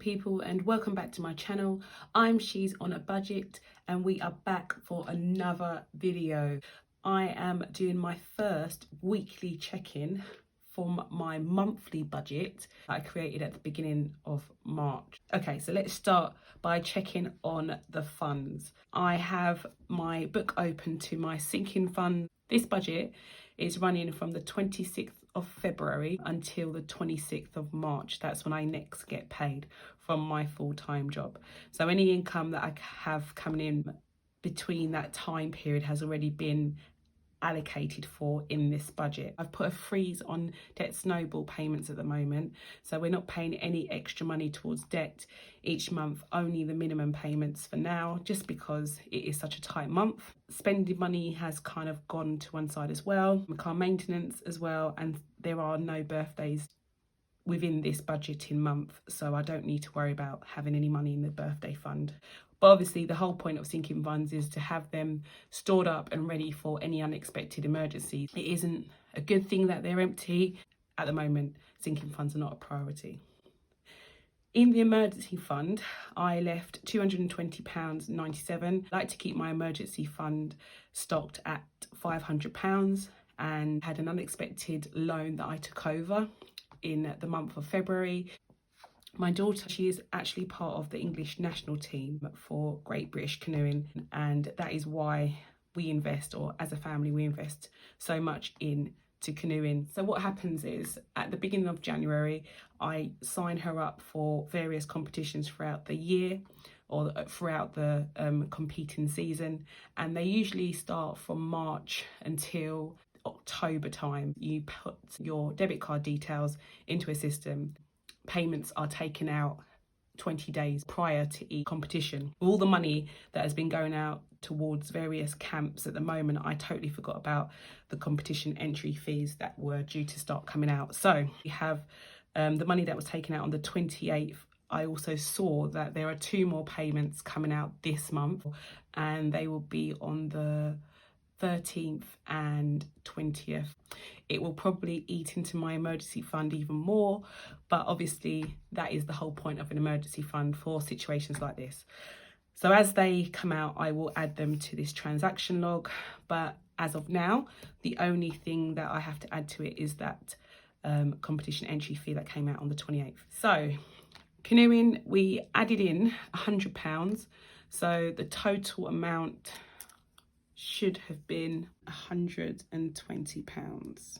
people, and welcome back to my channel. I'm She's on a Budget and we are back for another video. I am doing my first weekly check-in from my monthly budget I created at the beginning of March. Okay, so let's start by checking on the funds. I have my book open to my sinking fund. This budget is running from the 26th of February until the 26th of March. That's when I next get paid from my full-time job. So any income that I have coming in between that time period has already been allocated for in this budget. I've put a freeze on debt snowball payments at the moment, so we're not paying any extra money towards debt each month, only the minimum payments for now, just because it is such a tight month. Spending money has kind of gone to one side as well, car maintenance as well, and there are no birthdays within this budgeting month, so I don't need to worry about having any money in the birthday fund. But obviously the whole point of sinking funds is to have them stored up and ready for any unexpected emergency. It isn't a good thing that they're empty. At the moment, sinking funds are not a priority. In the emergency fund, I left £220.97. I like to keep my emergency fund stocked at £500 and had an unexpected loan that I took over in the month of February. My daughter, she is actually part of the English national team for Great British Canoeing, and that is why we invest, or as a family, we invest so much into canoeing. So what happens is at the beginning of January, I sign her up for various competitions throughout the year or throughout the competing season, and they usually start from March until October time. You put your debit card details into a system. Payments are taken out 20 days prior to each competition. All the money that has been going out towards various camps at the moment, I totally forgot about the competition entry fees that were due to start coming out. So we have the money that was taken out on the 28th. I also saw that there are 2 more payments coming out this month, and they will be on the 13th and 20th. It will probably eat into my emergency fund even more, but obviously that is the whole point of an emergency fund for situations like this. So as they come out, I will add them to this transaction log, but as of now, the only thing that I have to add to it is that competition entry fee that came out on the 28th. So canoeing, we added in £100, so the total amount should have been £120.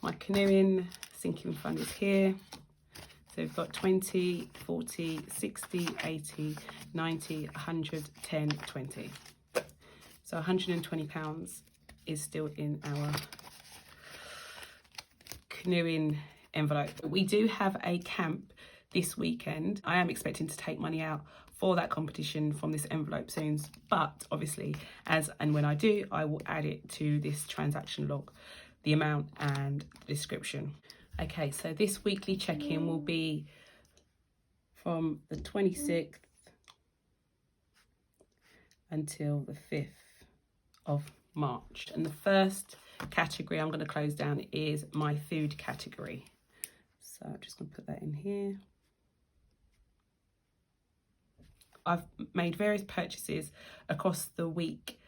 My canoeing sinking fund is here. So we've got 20, 40, 60, 80, 90, 100, 10, 20. So £120 is still in our canoeing envelope. We do have a camp this weekend. I am expecting to take money out for that competition from this envelope soon, but obviously as and when I do, I will add it to this transaction log, the amount and the description. Okay, so this weekly check-in will be from the 26th until the 5th of March. And the first category I'm going to close down is my food category. So I'm just going to put that in here. I've made various purchases across the week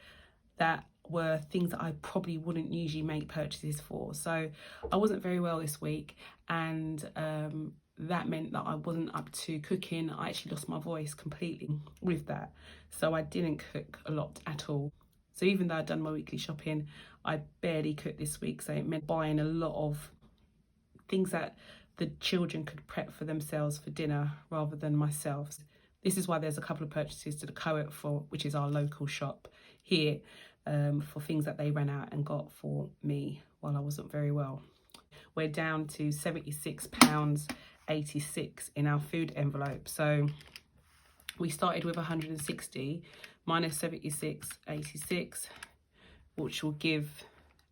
that were things that I probably wouldn't usually make purchases for. So I wasn't very well this week, and that meant that I wasn't up to cooking. I actually lost my voice completely with that. So I didn't cook a lot at all. So even though I'd done my weekly shopping, I barely cooked this week. So it meant buying a lot of things that the children could prep for themselves for dinner rather than myself. This is why there's a couple of purchases to the Co-op, for which is our local shop here, for things that they ran out and got for me while I wasn't very well. We're down to £76.86 in our food envelope. So we started with 160 minus 76.86, which will give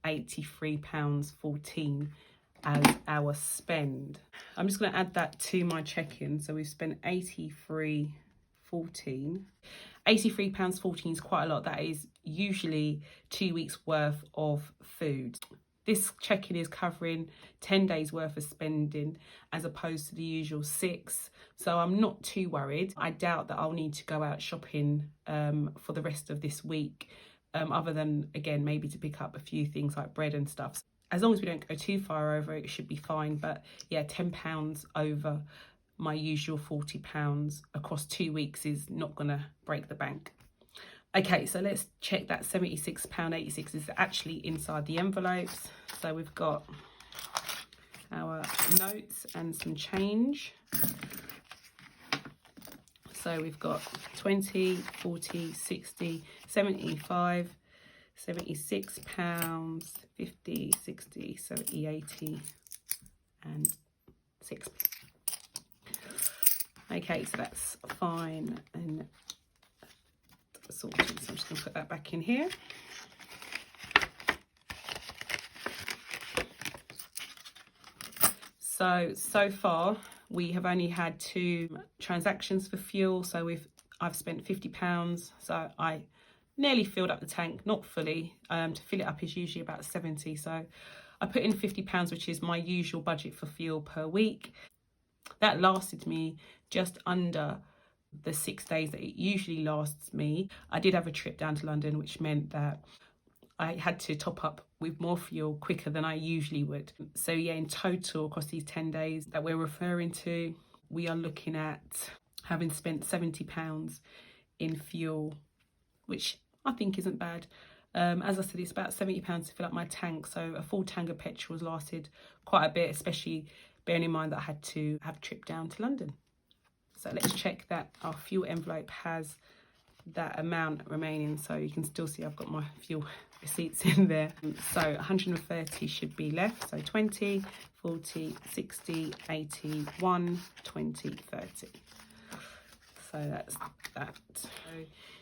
£83.14 as our spend. I'm just going to add that to my check-in. So we've spent £83.14. £83.14 is quite a lot. That is usually 2 weeks worth of food. this check-in is covering 10 days worth of spending as opposed to the usual 6. So I'm not too worried. I doubt that I'll need to go out shopping for the rest of this week, other than, again, maybe to pick up a few things like bread and stuff. As long as we don't go too far over, it should be fine. But yeah, £10 over my usual £40 across 2 weeks is not gonna break the bank. Okay, so let's check that £76.86 is actually inside the envelopes. So we've got our notes and some change. So we've got 20, 40, 60, 75, £76, 50, 60, 70, 80, and 6. Okay, so that's fine and sorted. So I'm just going to put that back in here. So far we have only had 2 transactions for fuel. So I've spent £50. So I nearly filled up the tank, not fully. To fill it up is usually about 70. So I put in £50, which is my usual budget for fuel per week. That lasted me just under the 6 days that it usually lasts me. I did have a trip down to London, which meant that I had to top up with more fuel quicker than I usually would. So yeah, in total across these 10 days that we're referring to, we are looking at having spent £70 in fuel, which I think isn't bad. As I said, it's about £70 to fill up my tank. So a full tank of petrol has lasted quite a bit, especially bearing in mind that I had to have a trip down to London. So let's check that our fuel envelope has that amount remaining. So you can still see I've got my fuel receipts in there. So 130 should be left. So 20, 40, 60, 80, 1, 20, 30. So that's that. So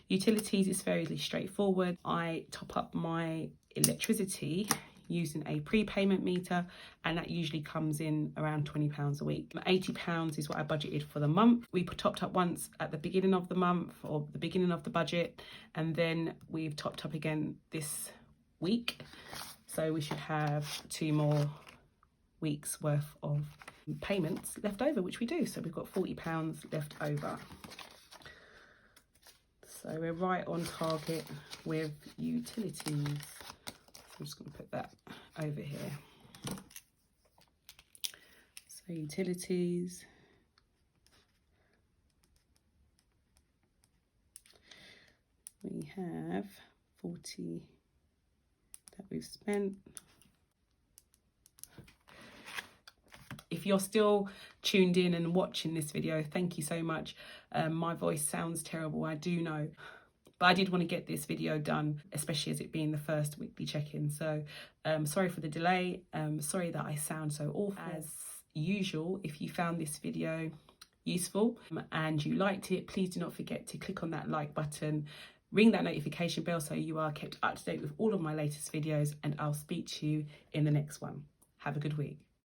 utilities is fairly straightforward. I top up my electricity using a prepayment meter, and that usually comes in around £20 a week. £80 is what I budgeted for the month. We topped up once at the beginning of the month, or the beginning of the budget, and then we've topped up again this week. So we should have 2 more weeks worth of payments left over, which we do. So we've got £40 left over. So we're right on target with utilities. I'm just going to put that over here. So utilities. We have 40 that we've spent. If you're still tuned in and watching this video, thank you so much. My voice sounds terrible, I do know. But I did want to get this video done, especially as it being the first weekly check-in. So sorry for the delay. Sorry that I sound so awful. As usual, if you found this video useful and you liked it, please do not forget to click on that like button, ring that notification bell so you are kept up to date with all of my latest videos, and I'll speak to you in the next one. Have a good week.